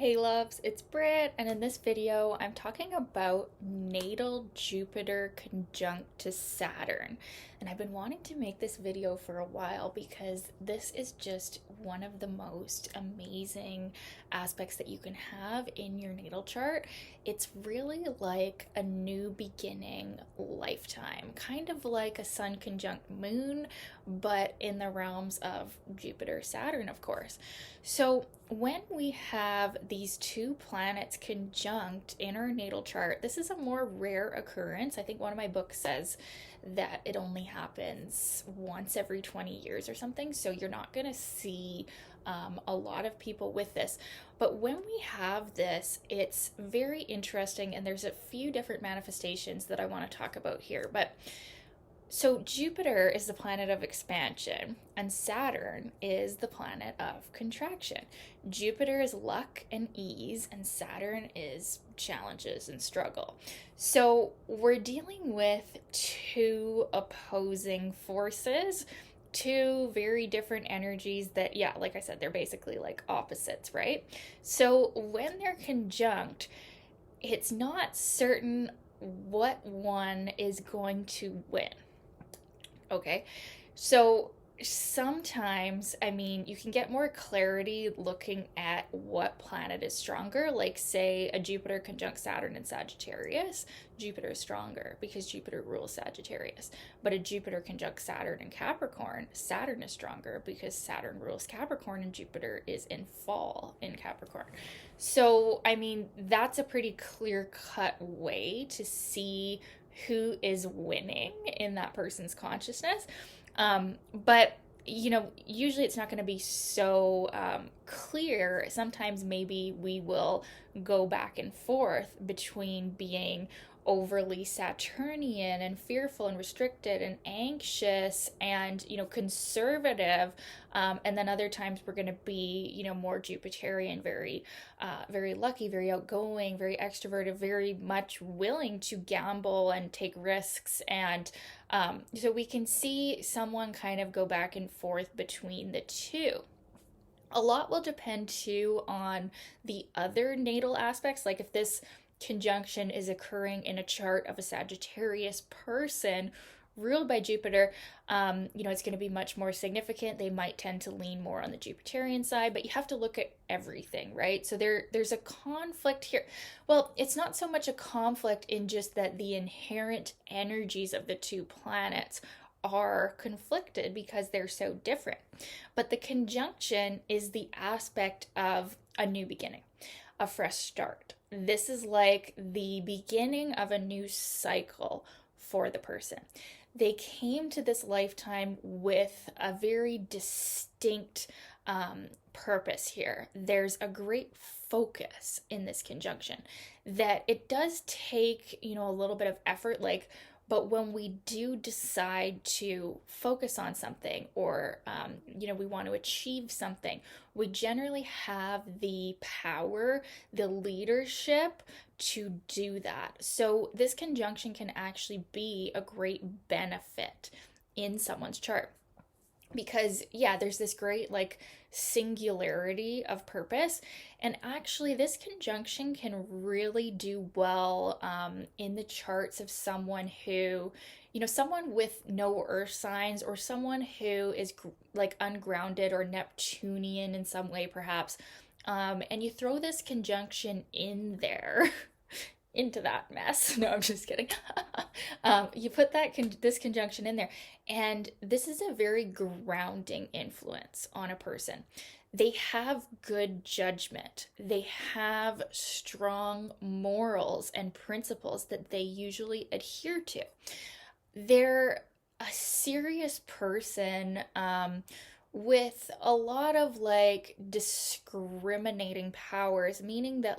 Hey loves, it's Britt, and in this video, I'm talking about natal Jupiter conjunct to Saturn. And I've been wanting to make this video for a while because this is just one of the most amazing aspects that you can have in your natal chart. It's really like a new beginning lifetime, kind of like a sun conjunct moon, but in the realms of Jupiter, Saturn, of course. So, when we have these two planets conjunct in our natal chart, this is a more rare occurrence. I think one of my books says that it only happens once every 20 years or something. So you're not going to see a lot of people with this. But when we have this, it's very interesting, and there's a few different manifestations that I want to talk about here. But so Jupiter is the planet of expansion, and Saturn is the planet of contraction. Jupiter is luck and ease, and Saturn is challenges and struggle. So we're dealing with two opposing forces, two very different energies that, yeah, like I said, they're basically like opposites, right? So when they're conjunct, it's not certain what one is going to win. Okay, so sometimes, I mean, you can get more clarity looking at what planet is stronger. Like, say, a Jupiter conjunct Saturn in Sagittarius, Jupiter is stronger because Jupiter rules Sagittarius. But a Jupiter conjunct Saturn in Capricorn, Saturn is stronger because Saturn rules Capricorn and Jupiter is in fall in Capricorn. So, I mean, that's a pretty clear cut way to see who is winning in that person's consciousness. But usually it's not going to be so clear. Sometimes maybe we will go back and forth between being overly Saturnian and fearful and restricted and anxious and conservative, and then other times we're going to be more Jupiterian, very lucky, very outgoing, very extroverted, very much willing to gamble and take risks. And so we can see someone kind of go back and forth between the two. A lot will depend too on the other natal aspects. Like, if this conjunction is occurring in a chart of a Sagittarius person ruled by Jupiter, it's going to be much more significant. They might tend to lean more on the Jupiterian side, but you have to look at everything, right? So there's a conflict here. Well, it's not so much a conflict in just that the inherent energies of the two planets are conflicted because they're so different. But the conjunction is the aspect of a new beginning, a fresh start. This is like the beginning of a new cycle for the person. They came to this lifetime with a very distinct purpose here. There's a great focus in this conjunction that it does take, a little bit of effort, but when we do decide to focus on something, or we want to achieve something, we generally have the power, the leadership to do that. So this conjunction can actually be a great benefit in someone's chart because, yeah, there's this great singularity of purpose. And actually this conjunction can really do well in the charts of someone who, someone with no earth signs, or someone who is ungrounded or Neptunian in some way perhaps, and you throw this conjunction in there into that mess. No, I'm just kidding. You put this conjunction in there, and this is a very grounding influence on a person. They have good judgment. They have strong morals and principles that they usually adhere to. They're a serious person, with a lot of discriminating powers, meaning that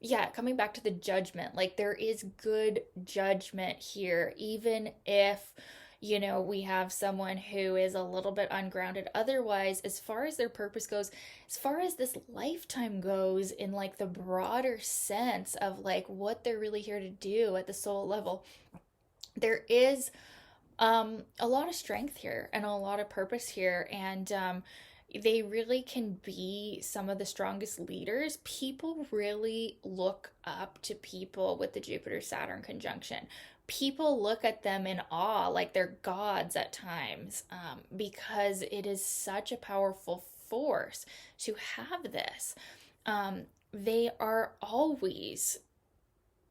yeah, coming back to the judgment, there is good judgment here, even if, we have someone who is a little bit ungrounded. Otherwise, as far as their purpose goes, as far as this lifetime goes, in the broader sense of what they're really here to do at the soul level, there is a lot of strength here and a lot of purpose here. And they really can be some of the strongest leaders. People really look up to people with the Jupiter Saturn conjunction. People look at them in awe, like they're gods at times, because it is such a powerful force to have this. They are always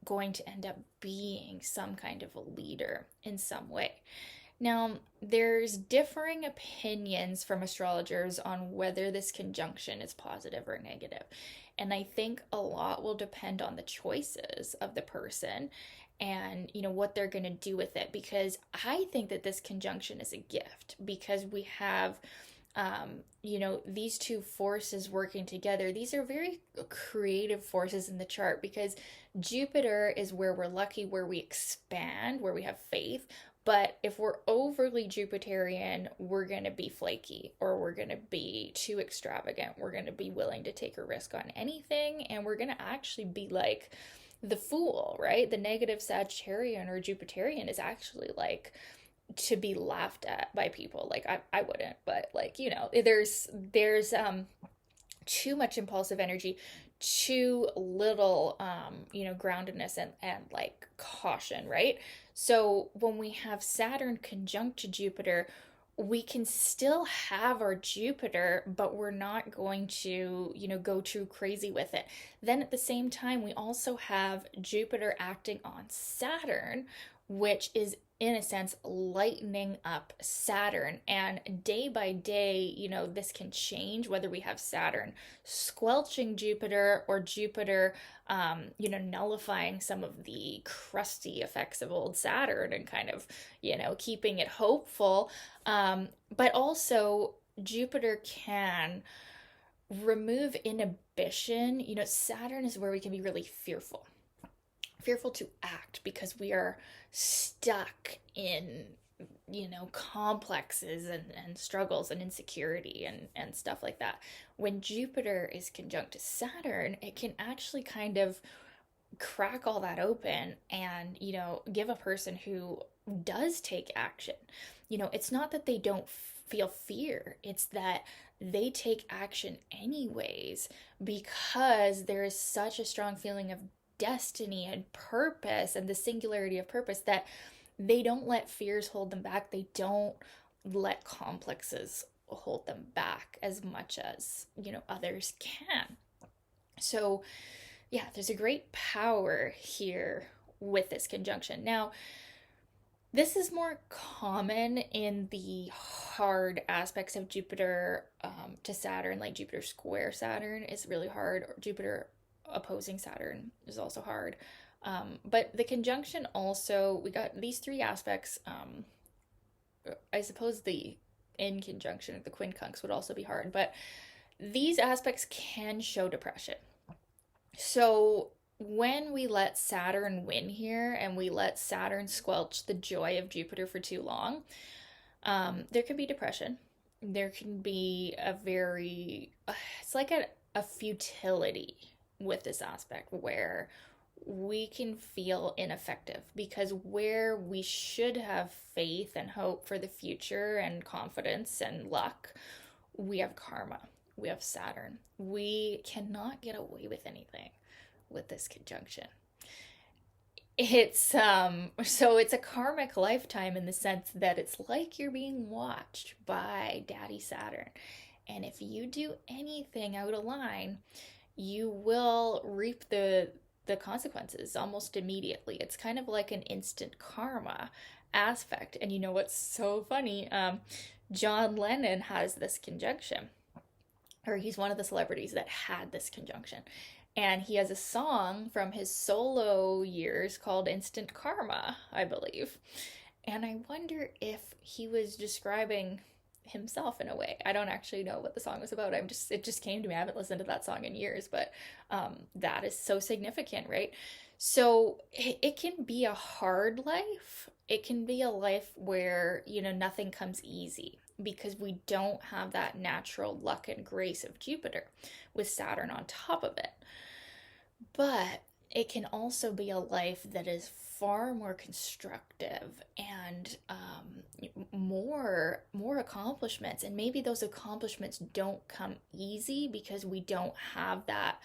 going to end up being some kind of a leader in some way. Now, there's differing opinions from astrologers on whether this conjunction is positive or negative. And I think a lot will depend on the choices of the person and, what they're going to do with it. Because I think that this conjunction is a gift because we have these two forces working together. These are very creative forces in the chart because Jupiter is where we're lucky, where we expand, where we have faith. But if we're overly Jupiterian, we're going to be flaky or we're going to be too extravagant. We're going to be willing to take a risk on anything. And we're going to actually be like the fool, right? The negative Sagittarian or Jupiterian is actually like to be laughed at by people. Like I wouldn't, but like, there's too much impulsive energy, too little groundedness and like caution, right? So when we have Saturn conjunct to Jupiter, we can still have our Jupiter, but we're not going to, go too crazy with it. Then at the same time, we also have Jupiter acting on Saturn, which is in a sense lightening up Saturn. And day by day, this can change whether we have Saturn squelching Jupiter or Jupiter nullifying some of the crusty effects of old Saturn and kind of keeping it hopeful. But also Jupiter can remove inhibition. Saturn is where we can be really fearful to act because we are stuck in complexes and struggles and insecurity and stuff like that. When Jupiter is conjunct to Saturn, it can actually kind of crack all that open and give a person who does take action. It's not that they don't feel fear, it's that they take action anyways because there is such a strong feeling of destiny and purpose and the singularity of purpose that they don't let fears hold them back. They don't let complexes hold them back as much as, others can. So, yeah, there's a great power here with this conjunction. Now, this is more common in the hard aspects of Jupiter to Saturn, like Jupiter square Saturn is really hard, or Jupiter opposing Saturn is also hard. But the conjunction also, we got these three aspects. I suppose the in conjunction of the quincunx would also be hard, but these aspects can show depression. So when we let Saturn win here and we let Saturn squelch the joy of Jupiter for too long, there can be depression. There can be it's like a futility with this aspect where we can feel ineffective because where we should have faith and hope for the future and confidence and luck, we have karma, we have Saturn. We cannot get away with anything with this conjunction. It's a karmic lifetime in the sense that it's like you're being watched by Daddy Saturn. And if you do anything out of line, you will reap the consequences almost immediately. It's kind of like an instant karma aspect. And what's so funny? John Lennon has this conjunction, or he's one of the celebrities that had this conjunction. And he has a song from his solo years called Instant Karma, I believe. And I wonder if he was describing himself in a way. I don't actually know what the song was about. It just came to me. I haven't listened to that song in years, but that is so significant, right? So it can be a hard life. It can be a life where, nothing comes easy because we don't have that natural luck and grace of Jupiter with Saturn on top of it. But it can also be a life that is far more constructive and more accomplishments. And maybe those accomplishments don't come easy because we don't have that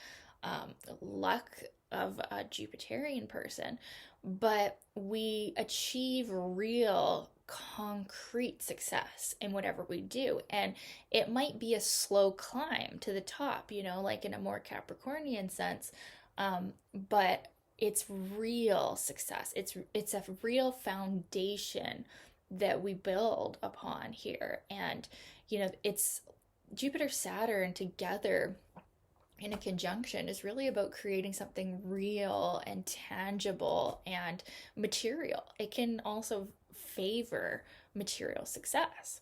luck of a Jupiterian person, but we achieve real concrete success in whatever we do. And it might be a slow climb to the top, like in a more Capricornian sense, but it's real success. It's a real foundation that we build upon here. And it's Jupiter Saturn together in a conjunction is really about creating something real and tangible and material. It can also favor material success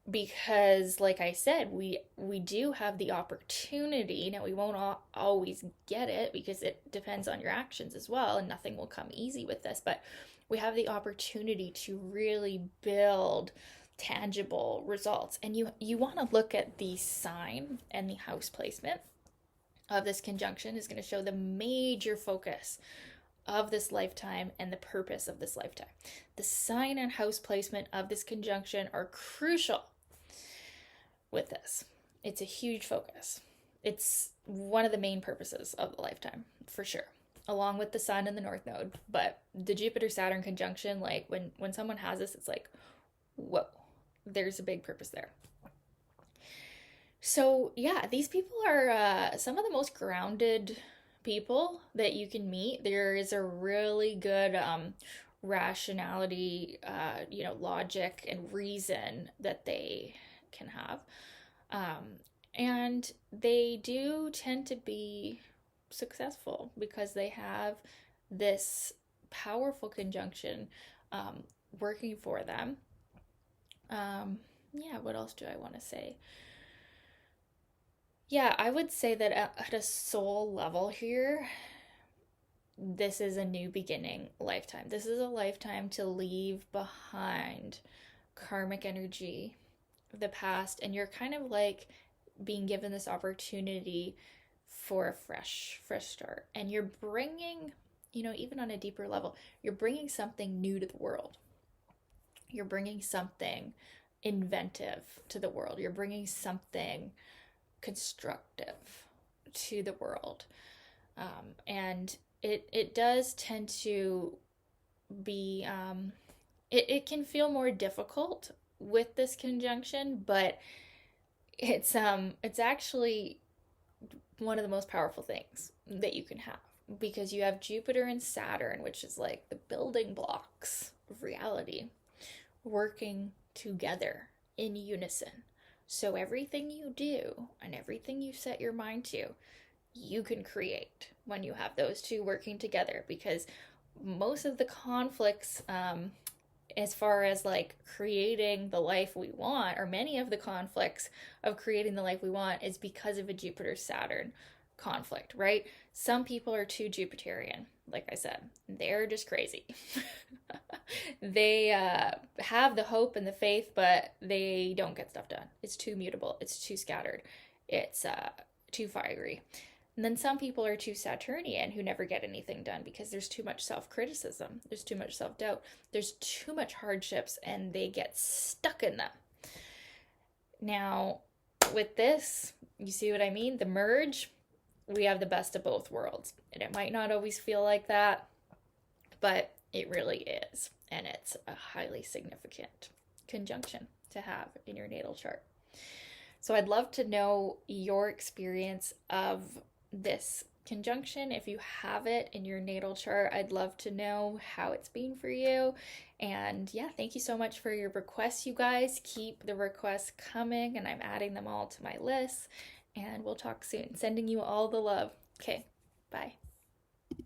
because, like I said, we do have the opportunity. Now, we won't always get it because it depends on your actions as well, and nothing will come easy with this, but we have the opportunity to really build tangible results. And you want to look at the sign and the house placement of this conjunction is going to show the major focus of this lifetime and the purpose of this lifetime. The sign and house placement of this conjunction are crucial with this. It's a huge focus. It's one of the main purposes of the lifetime, for sure, along with the sun and the north node. But the Jupiter-Saturn conjunction, like when someone has this, it's like, whoa, there's a big purpose there. So yeah, these people are some of the most grounded people that you can meet. There is a really good rationality, logic and reason that they can have. And they do tend to be successful because they have this powerful conjunction working for them. What else do I want to say? Yeah, I would say that at a soul level here, this is a new beginning lifetime. This is a lifetime to leave behind karmic energy, the past, and you're kind of like being given this opportunity for a fresh start. And you're bringing, even on a deeper level, you're bringing something new to the world. You're bringing something inventive to the world. You're bringing something constructive to the world. And it does tend to be, it can feel more difficult with this conjunction, but it's actually one of the most powerful things that you can have because you have Jupiter and Saturn, which is like the building blocks of reality, working together in unison. So everything you do and everything you set your mind to, you can create when you have those two working together, because most of the conflicts, as far as like creating the life we want, or many of the conflicts of creating the life we want, is because of a Jupiter-Saturn conflict, right? Some people are too Jupiterian, like I said. They're just crazy. They have the hope and the faith, but they don't get stuff done. It's too mutable. It's too scattered. It's too fiery. And then some people are too Saturnian who never get anything done because there's too much self-criticism. There's too much self-doubt. There's too much hardships and they get stuck in them. Now, with this, you see what I mean? The merge, we have the best of both worlds. And it might not always feel like that, but it really is. And it's a highly significant conjunction to have in your natal chart. So I'd love to know your experience of this conjunction. If you have it in your natal chart, I'd love to know how it's been for you. And yeah, thank you so much for your requests, you guys. Keep the requests coming, and I'm adding them all to my list. And we'll talk soon. Sending you all the love. Okay, bye.